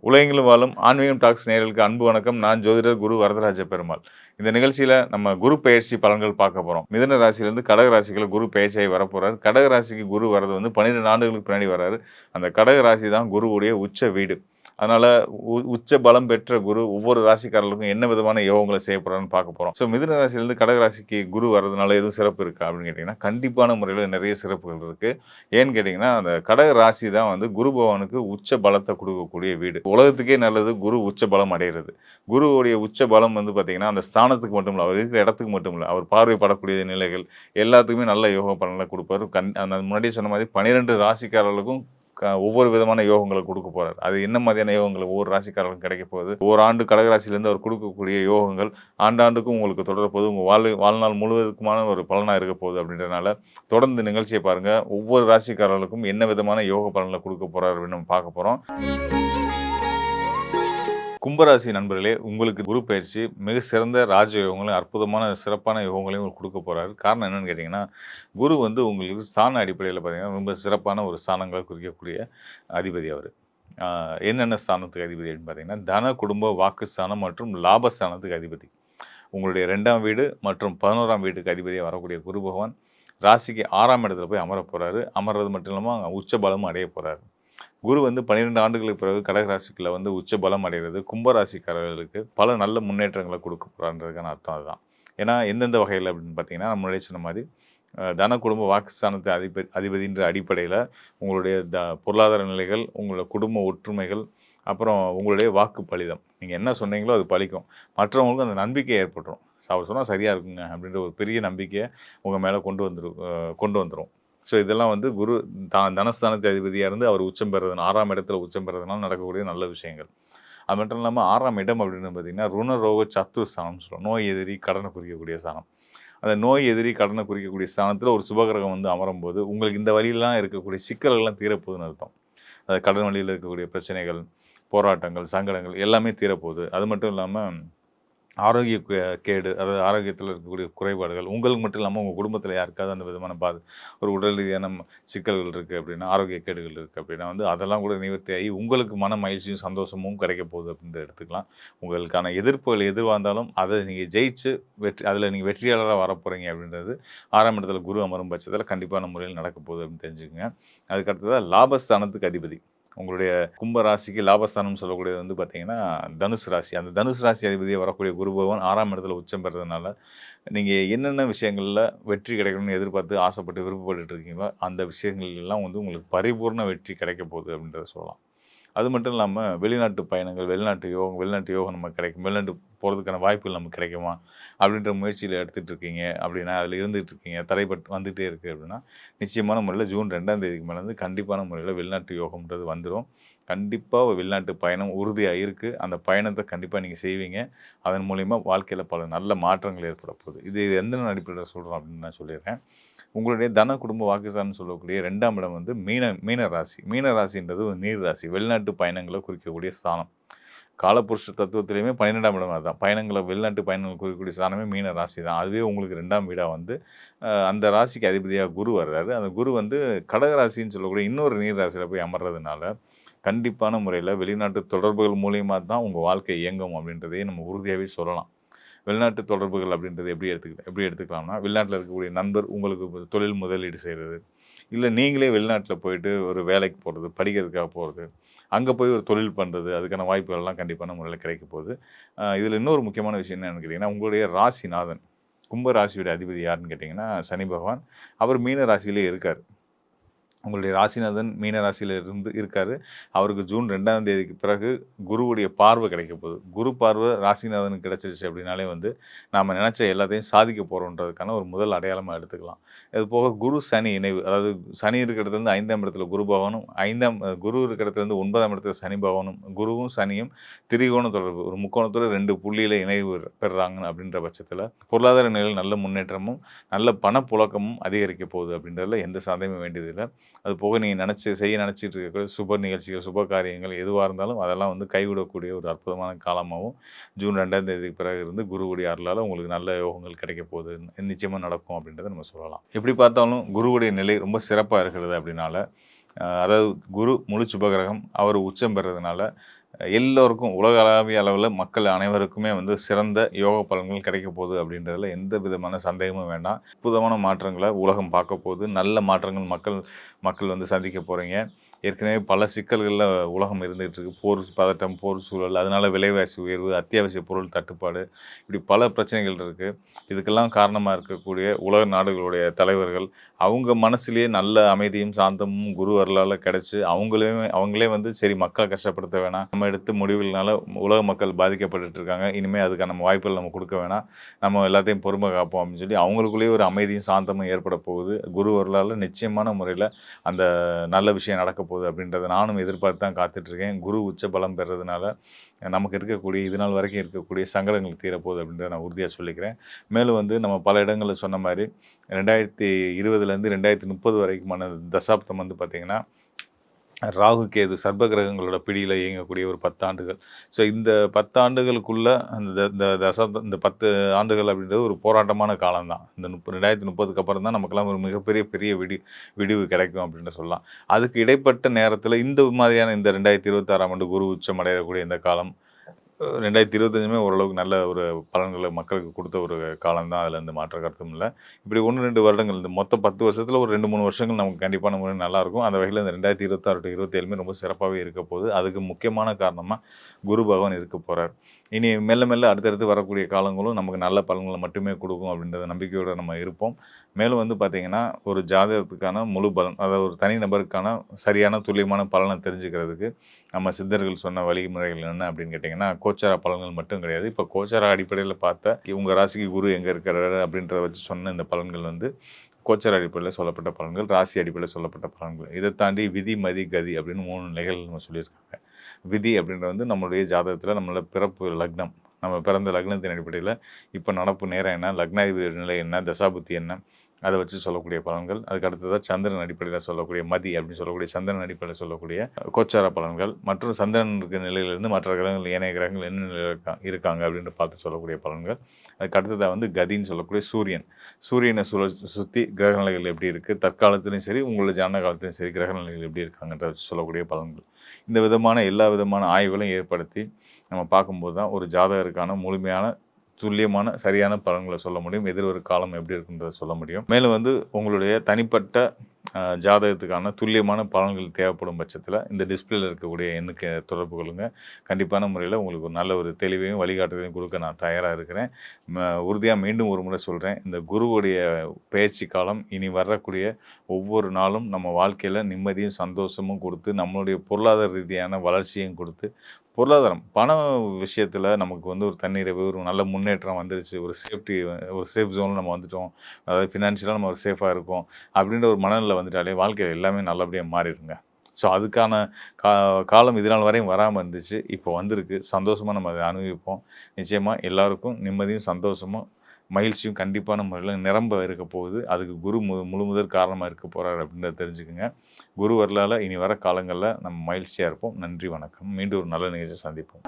உலகெங்கிலும் வாழும் ஆன்மீகம் டாக்ஸ் நேயர்களுக்கு அன்பு வணக்கம். நான் ஜோதிடர் குரு வரதராஜ பெருமாள். இந்த நிகழ்ச்சியில நம்ம குரு பெயர்ச்சி பலன்கள் பார்க்க போறோம். மிதுன ராசியிலிருந்து கடக ராசிக்குள்ள குரு பெயர்ச்சியாகி வரப்போறாரு. கடக ராசிக்கு குரு வரது வந்து 12 ஆண்டுகளுக்கு பின்னாடி வராரு. அந்த கடக ராசி தான் குருவுடைய உச்ச வீடு. அதனால உச்ச பலம் பெற்ற குரு ஒவ்வொரு ராசிக்காரர்களுக்கும் என்ன விதமான யோகங்களை செய்ய போறாருன்னு பார்க்க போறோம். ஸோ மிதுன ராசியிலிருந்து கடக ராசிக்கு குரு வரதுனால எதுவும் சிறப்பு இருக்கா அப்படின்னு கேட்டீங்கன்னா, கண்டிப்பான முறையில் நிறைய சிறப்புகள் இருக்கு. ஏன்னு கேட்டிங்கன்னா, அந்த கடக ராசி தான் வந்து குரு பகவானுக்கு உச்ச பலத்தை கொடுக்கக்கூடிய வீடு. உலகத்துக்கே நல்லது குரு உச்ச பலம் அடையிறது. குருவுடைய உச்ச பலம் வந்து பார்த்தீங்கன்னா, அந்த ஸ்தானத்துக்கு மட்டும் இல்ல, அவர் இருக்கிற இடத்துக்கு மட்டும் இல்ல, அவர் பார்வைப்படக்கூடிய நிலைகள் எல்லாத்துக்குமே நல்ல யோக பலன்களை கொடுப்பாரு. நான் முன்னாடியே சொன்ன மாதிரி 12 ராசிக்காரர்களுக்கும் ஒவ்வொரு விதமான யோகங்களை கொடுக்க போறாரு. அது என்ன மாதிரியான யோகங்கள் ஒவ்வொரு ராசிக்காரர்களுக்கும் கிடைக்க போகுது. ஒவ்வொரு ஆண்டு கடகராசியிலேருந்து அவர் கொடுக்கக்கூடிய யோகங்கள் ஆண்டாண்டுக்கும் உங்களுக்கு தொடர போகுது. உங்கள் வாழ்நாள் முழுவதுக்குமான ஒரு பலனாக இருக்க போகுது. அப்படின்றதுனால தொடர்ந்து நிகழ்ச்சியை பாருங்க. ஒவ்வொரு ராசிக்காரர்களுக்கும் என்ன விதமான யோக பலனை கொடுக்க போறாரு அப்படின்னு நம்ம பார்க்க போறோம். கும்பராசி நண்பர்களே, உங்களுக்கு குரு பயிற்சி மிக சிறந்த ராஜயோகங்களையும் அற்புதமான சிறப்பான யோகங்களையும் உங்களுக்கு கொடுக்க போறாரு. காரணம் என்னன்னு கேட்டிங்கன்னா, குரு வந்து உங்களுக்கு ஸ்தான அடிப்படையில் பார்த்தீங்கன்னா ரொம்ப சிறப்பான ஒரு ஸ்தானங்களை குறிக்கக்கூடிய அதிபதி அவர். என்னென்ன ஸ்தானத்துக்கு அதிபதி அப்படின்னு பார்த்தீங்கன்னா, தன குடும்ப வாக்குஸ்தானம் மற்றும் லாபஸ்தானத்துக்கு அதிபதி. உங்களுடைய 2ஆம் வீடு மற்றும் 11ஆம் வீட்டுக்கு அதிபதியாக வரக்கூடிய குரு பகவான் ராசிக்கு 6ஆம் இடத்துல போய் அமர போகிறாரு. அமர்றது மட்டும் இல்லாமல் உச்ச பலமும் அடைய போகிறாரு. குரு வந்து 12 ஆண்டுகளுக்கு பிறகு கடகராசிக்குள்ள வந்து உச்ச பலம் அடைகிறது கும்பராசிக்காரர்களுக்கு பல நல்ல முன்னேற்றங்களை கொடுக்க போகிறான்றதுக்கான அர்த்தம் அதுதான். ஏன்னா எந்தெந்த வகையில் அப்படின்னு பார்த்தீங்கன்னா, நம்ம முன்னாடியே சொன்ன மாதிரி தன குடும்ப வாக்குஸ்தானத்தை அதிபதின்ற அடிப்படையில் உங்களுடைய பொருளாதார நிலைகள், உங்களோட குடும்ப ஒற்றுமைகள், அப்புறம் உங்களுடைய வாக்கு பலிதம். நீங்கள் என்ன சொன்னீங்களோ அது பலிக்கும். மற்றவங்களுக்கும் அந்த நம்பிக்கை ஏற்பட்டுரும். அவர் சொன்னால் சரியாக இருக்குங்க அப்படின்ற ஒரு பெரிய நம்பிக்கையை உங்கள் மேலே கொண்டு வந்துடும். ஸோ இதெல்லாம் வந்து குரு தனஸ்தானத்து அதிபதியாக இருந்து அவர் உச்சம் பெறுறது 6ஆம் இடத்துல உச்சம் பெறதுனால நடக்கக்கூடிய நல்ல விஷயங்கள். அது மட்டும் இல்லாமல் 6ஆம் இடம் அப்படின்னு பார்த்தீங்கன்னா ருணரோக சத்துஸ்தானம்னு சொல்லுவோம். நோய் எதிரி கடனை குறிக்கக்கூடிய ஸ்தானம். அந்த நோய் எதிரி கடனை குறிக்கக்கூடிய ஸ்தானத்தில் ஒரு சுபகிரகம் வந்து அமரும்போது உங்களுக்கு இந்த வழியெல்லாம் இருக்கக்கூடிய சிக்கல்கள்லாம் தீரப்போகுதுன்னு அர்த்தம். அது கடன் வழியில் இருக்கக்கூடிய பிரச்சனைகள், போராட்டங்கள், சங்கடங்கள் எல்லாமே தீரப்போகுது. அது மட்டும் இல்லாமல் ஆரோக்கிய கேடு, அதாவது ஆரோக்கியத்தில் இருக்கக்கூடிய குறைபாடுகள் உங்களுக்கு மட்டும் இல்லாமல் உங்கள் குடும்பத்தில் யாருக்காவது அந்த விதமான ஒரு உடல் ரீதியான சிக்கல்கள் இருக்குது அப்படின்னா, ஆரோக்கிய கேடுகள் இருக்குது அப்படின்னா வந்து அதெல்லாம் கூட நிவர்த்தி ஆகி உங்களுக்கு மன மகிழ்ச்சியும் சந்தோஷமும் கிடைக்க போகுது அப்படின்றத எடுத்துக்கலாம். உங்களுக்கான எதிர்ப்புகள் எதுவாக இருந்தாலும் அதை நீங்கள் ஜெயிச்சு அதில் நீங்கள் வெற்றியாளராக வரப்போகிறீங்க அப்படின்றது 6ஆம் இடத்துல குரு அமரும் பட்சத்தில் கண்டிப்பான முறையில் நடக்க போகுது அப்படின்னு தெரிஞ்சுக்கோங்க. அதுக்கடுத்ததாக லாபஸ்தானத்துக்கு அதிபதி உங்களுடைய கும்ப ராசிக்கு லாபஸ்தானம் சொல்லக்கூடியது வந்து பார்த்தீங்கன்னா தனுசு ராசி. அந்த தனுசு ராசி அதிபதியாக வரக்கூடிய குரு பகவான் 6ஆம் இடத்துல உச்சம் பெறதுனால நீங்கள் என்னென்ன விஷயங்களில் வெற்றி கிடைக்கணும்னு எதிர்பார்த்து ஆசைப்பட்டு விருப்பப்பட்டு இருக்கீங்களோ அந்த விஷயங்கள் எல்லாம் வந்து உங்களுக்கு பரிபூர்ண வெற்றி கிடைக்க போகுது அப்படின்றத சொல்லலாம். அது மட்டும் இல்லாமல் வெளிநாட்டு பயணங்கள், வெளிநாட்டு யோகம் நமக்கு கிடைக்கும். வெளிநாட்டு போகிறதுக்கான வாய்ப்புகள் நமக்கு கிடைக்குமா அப்படின்ற முயற்சியில் எடுத்துகிட்டு இருக்கீங்க அப்படின்னா, அதில் இருந்துகிட்டு இருக்கீங்க, தடைப்பட்டு வந்துகிட்டே இருக்குது அப்படின்னா, நிச்சயமான முறையில் ஜூன் 2ஆம் தேதிக்கு மேலேருந்து கண்டிப்பான முறையில் வெளிநாட்டு யோகம்ன்றது வந்துடும். கண்டிப்பாக வெளிநாட்டு பயணம் உறுதியாக இருக்குது. அந்த பயணத்தை கண்டிப்பாக நீங்கள் செய்வீங்க. அதன் மூலிமா வாழ்க்கையில் பல நல்ல மாற்றங்கள் ஏற்பட போகுது. இது எந்த அடிப்படையில் சொல்கிறோம் அப்படின்னு நான் சொல்லிடுறேன். உங்களுடைய தன குடும்ப வாக்குஸ்தானம்னு சொல்லக்கூடிய 2ஆம் இடம் வந்து மீன ராசி. மீன ராசின்றது ஒரு நீர் ராசி. வெளிநாட்டு பயணங்களை குறிக்கக்கூடிய ஸ்தானம். காலபுருஷ தத்துவத்திலையுமே 12ஆம் இடம் அதுதான். வெளிநாட்டு பயணங்கள் குறிக்கக்கூடிய ஸ்தானமே மீன ராசி தான். அதுவே உங்களுக்கு 2ஆம் வீடாக வந்து அந்த ராசிக்கு அதிபதியாக குரு வர்றாரு. அந்த குரு வந்து கடக ராசின்னு சொல்லக்கூடிய இன்னொரு நீர் ராசியில் போய் அமர்றதுனால கண்டிப்பான முறையில் வெளிநாட்டு தொடர்புகள் மூலியமாக தான் உங்கள் வாழ்க்கை இயங்கும் அப்படின்றதையே நம்ம உறுதியாகவே சொல்லலாம். வெளிநாட்டு தொடர்புகள் அப்படின்றது எப்படி எடுத்துக்கலாம்னா, வெளிநாட்டில் இருக்கக்கூடிய நண்பர் உங்களுக்கு தொழில் முதலீடு செய்கிறது, இல்லை நீங்களே வெளிநாட்டில் போயிட்டு ஒரு வேலைக்கு போகிறது, படிக்கிறதுக்காக போகிறது, அங்கே போய் ஒரு தொழில் பண்ணுறது, அதுக்கான வாய்ப்புகள்லாம் கண்டிப்பான முறையில் கிடைக்க போகுது. இதில் இன்னொரு முக்கியமான விஷயம் என்னென்னு கேட்டிங்கன்னா, உங்களுடைய ராசிநாதன் கும்ப ராசியுடைய அதிபதி யாருன்னு கேட்டிங்கன்னா சனி பகவான். அவர் மீன ராசியிலே இருக்கார். உங்களுடைய ராசிநாதன் மீன ராசியில் இருக்கார். அவருக்கு ஜூன் 2ஆம் தேதிக்கு பிறகு குருவுடைய பார்வை கிடைக்க போகுது. குரு பார்வை ராசிநாதனுக்கு கிடச்சிருச்சு அப்படின்னாலே வந்து நாம் நினச்ச எல்லாத்தையும் சாதிக்க போகிறோன்றதுக்கான ஒரு முதல் அடையாளமாக எடுத்துக்கலாம். இது போக குரு சனி இணைவு, அதாவது சனி இருக்கிற இடத்துலேருந்து 5ஆம் இடத்துல குரு பகவானும், குரு இருக்கிற இடத்துலேருந்து 9ஆம் இடத்துல சனி பகவானும், குருவும் சனியும் திரிகோண தொடர்பு ஒரு முக்கோணத்தோட 2 புள்ளியில் இணைவு பெறுறாங்க அப்படின்ற பட்சத்தில் பொருளாதார நிலையில் நல்ல முன்னேற்றமும் நல்ல பணப்புழக்கமும் அதிகரிக்க போகுது அப்படின்றதுல எந்த சந்தேகமும் வேண்டியதில்லை. அது போக நீங்கள் நினச்சிட்டு இருக்கக்கூடிய சுப நிகழ்ச்சிகள், சுப காரியங்கள் எதுவாக இருந்தாலும் அதெல்லாம் வந்து கைவிடக்கூடிய ஒரு அற்புதமான காலமாகவும் ஜூன் 2ஆம் தேதிக்கு பிறகு இருந்து குருவுடைய அருளால் உங்களுக்கு நல்ல யோகங்கள் கிடைக்க போகுது. நிச்சயமாக நடக்கும் அப்படின்றத நம்ம சொல்லலாம். எப்படி பார்த்தாலும் குருவுடைய நிலை ரொம்ப சிறப்பாக இருக்கிறது அப்படின்னால, அதாவது குரு முழு சுபகிரகம் அவர் உச்சம் பெறதுனால எல்லோருக்கும் உலகளாவிய அளவில் மக்கள் அனைவருக்குமே வந்து சிறந்த யோக பலன்கள் கிடைக்க போகுது அப்படின்றதுல எந்த விதமான சந்தேகமும் வேண்டாம். அற்புதமான மாற்றங்களை உலகம் பார்க்க போகுது. நல்ல மாற்றங்கள் மக்கள் மக்கள் வந்து சந்திக்க போகிறீங்க. ஏற்கனவே பல சிக்கல்களில் உலகம் இருந்துகிட்டு இருக்கு. போர் பதட்டம், போர் சூழல், அதனால விலைவாசி உயர்வு, அத்தியாவசிய பொருள் தட்டுப்பாடு, இப்படி பல பிரச்சனைகள் இருக்குது. இதுக்கெல்லாம் காரணமாக இருக்கக்கூடிய உலக நாடுகளுடைய தலைவர்கள் அவங்க மனசுலேயே நல்ல அமைதியும் சாந்தமும் குரு அருளால் கிடைச்சி அவங்களே வந்து சரி மக்களை கஷ்டப்படுத்த வேணாம், நம்ம எடுத்த முடிவுகள்னால உலக மக்கள் பாதிக்கப்பட்டு இருக்காங்க, இனிமேல் அதுக்கான வாய்ப்புகள் நம்ம கொடுக்க வேணாம், நம்ம எல்லாத்தையும் பொறுமை காப்போம் அப்படின்னு சொல்லி அவங்களுக்குள்ளேயே ஒரு அமைதியும் சாந்தமும் ஏற்பட போகுது. குரு அருளால் நிச்சயமான முறையில் அந்த நல்ல விஷயம் நடக்க போகுது அப்படின்றத நானும் எதிர்பார்த்து தான் காத்துட்ருக்கேன். குரு உச்ச பலம் பெறதுனால நமக்கு இருக்கக்கூடிய இது நாள் வரைக்கும் இருக்கக்கூடிய சங்கடங்கள் தீரப்போகுது அப்படின்றத நான் உறுதியாக சொல்லிக்கிறேன். மேலும் வந்து நம்ம பல இடங்களில் சொன்ன மாதிரி 2020லேருந்து 2030 வரைக்குமான தசாப்தம் வந்து பார்த்திங்கன்னா ராகு கேது சர்ப்ப கிரகங்களோட பிடியில் இயங்கக்கூடிய ஒரு 10 ஆண்டுகள். ஸோ இந்த 10 ஆண்டுகளுக்குள்ள இந்த 10 ஆண்டுகள் அப்படின்றது ஒரு போராட்டமான காலம் தான். இந்த 2030க்கு அப்புறம் தான் நமக்கெல்லாம் ஒரு மிகப்பெரிய விடிவு கிடைக்கும் அப்படின்னு சொல்லலாம். அதுக்கு இடைப்பட்ட நேரத்தில் இந்த மாதிரியான இந்த 2026ஆம் ஆண்டு குரு உச்சம் அடையக்கூடிய இந்த காலம் 2025மே ஓரளவுக்கு நல்ல ஒரு பலன்களை மக்களுக்கு கொடுத்த ஒரு காலம் தான். அதில் எந்த மாற்ற கருத்தும் இல்லை. இப்படி 1-2 வருடங்கள் இந்த மொத்தம் 10 வருஷத்தில் ஒரு 2-3 வருஷங்கள் நமக்கு கண்டிப்பான முறையில் நல்லாயிருக்கும். அந்த வகையில் இந்த 2026 to 27மே ரொம்ப சிறப்பாகவே இருக்க போகுது. அதுக்கு முக்கியமான காரணமாக குரு பகவான் இருக்க போகிறார். இனி மெல்ல மெல்ல அடுத்தடுத்து வரக்கூடிய காலங்களும் நமக்கு நல்ல பலன்களை மட்டுமே கொடுக்கும் அப்படின்றத நம்பிக்கையோடு நம்ம இருப்போம். மேலும் வந்து பார்த்திங்கன்னா ஒரு ஜாதகத்துக்கான முழு பலன், அதாவது ஒரு தனி நபருக்கான சரியான துல்லியமான பலனை தெரிஞ்சுக்கிறதுக்கு நம்ம சித்தர்கள் சொன்ன வழிமுறைகள் என்ன அப்படின்னு கேட்டிங்கன்னா, கோச்சார பலன்கள் மட்டும் கிடையாது. இப்போ கோச்சார அடிப்படையில் பார்த்தா உங்கள் ராசிக்கு குரு எங்கே இருக்கிறாரு அப்படின்றத வச்சு சொன்ன இந்த பலன்கள் வந்து கோச்சார அடிப்படையில் சொல்லப்பட்ட பலன்கள், ராசி அடிப்படையில் சொல்லப்பட்ட பலன்கள். இதை தாண்டி விதி, மதி, கதி அப்படின்னு 3 நிலைகள் நம்ம சொல்லியிருக்காங்க. விதி அப்படின்றது வந்து நம்மளுடைய ஜாதகத்தில் நம்மளோட பிறப்பு லக்னம், நம்ம பிறந்த லக்னத்தின் அடிப்படையில் இப்போ நடப்பு நேரம் என்ன, லக்னாதிபதி நிலை என்ன, தசாபுத்தி என்ன, அதை வச்சு சொல்லக்கூடிய பலன்கள். அதுக்கு அடுத்ததாக சந்திரன் அடிப்படையில் சொல்லக்கூடிய மதி அப்படின்னு சொல்லக்கூடிய சந்திரன் அடிப்படையில் சொல்லக்கூடிய கோச்சார பலன்கள், மற்றும் சந்திரன் இருக்கிற நிலையிலிருந்து மற்ற கிரகங்கள் ஏனைய கிரகங்கள் என்ன நிலையில் இருக்காங்க அப்படின்னு பார்த்து சொல்லக்கூடிய பலன்கள். அதுக்கு அடுத்ததாக வந்து கதின்னு சொல்லக்கூடிய சூரியனை சுற்றி கிரகநிலைகள் எப்படி இருக்குது, தற்காலத்துலேயும் சரி உங்களோட ஜான காலத்துலையும் சரி கிரகநிலைகள் எப்படி இருக்காங்கன்றத வச்சு சொல்லக்கூடிய பலன்கள். இந்த விதமான எல்லா விதமான ஆய்வுகளையும் ஏற்படுத்தி நம்ம பார்க்கும்போது தான் ஒரு ஜாதகருக்கான முழுமையான துல்லியமான சரியான பலன்களை சொல்ல முடியும். எதிர்வரும் காலம் எப்படி இருக்குன்றதை சொல்ல முடியும். மேலும் வந்து உங்களுடைய தனிப்பட்ட ஜாதகத்துக்கான துல்லியமான பலன்கள் தேவைப்படும் பட்சத்தில் இந்த டிஸ்பிளேல இருக்கக்கூடிய எண்ணுக்கு தொடர்பு கொள்ளுங்கள். கண்டிப்பான முறையில் உங்களுக்கு ஒரு நல்ல ஒரு தெளிவையும் வழிகாட்டுதலையும் கொடுக்க நான் தயாராக இருக்கிறேன். உறுதியாக மீண்டும் ஒரு முறை சொல்கிறேன், இந்த குருவுடைய பயிற்சி காலம் இனி வரக்கூடிய ஒவ்வொரு நாளும் நம்ம வாழ்க்கையில் நிம்மதியும் சந்தோஷமும் கொடுத்து, நம்மளுடைய பொருளாதார ரீதியான வளர்ச்சியும் கொடுத்து, பொருளாதாரம் பண விஷயத்தில் நமக்கு வந்து ஒரு தன்னிறைவு, ஒரு நல்ல முன்னேற்றம் வந்துருச்சு, ஒரு சேஃப் ஜோனில் நம்ம வந்துட்டோம், அதாவது ஃபினான்ஷியலாக நம்ம ஒரு சேஃபாக இருக்கோம் அப்படின்ற ஒரு மனநிலை வந்துட்டாலே வாழ்க்கையில் எல்லாமே நல்லபடியாக மாறிடுங்க. ஸோ அதுக்கான காலம் இது நாள் வரையும் வராமல் இருந்துச்சு, இப்போ வந்திருக்கு. சந்தோஷமாக நம்ம அதை அனுபவிப்போம். நிச்சயமாக எல்லாருக்கும் நிம்மதியும் சந்தோஷமும் மகிழ்ச்சியும் கண்டிப்பான முறையில் நிரம்ப இருக்க போகுது. அதுக்கு குரு முழு முதற் காரணமாக இருக்க போகிறார் அப்படின்றத தெரிஞ்சுக்குங்க. குரு வரலால் இனி வர காலங்களில் நம்ம மகிழ்ச்சியாக இருப்போம். நன்றி, வணக்கம். மீண்டும் ஒரு நல்ல நிகழ்ச்சியை சந்திப்போம்.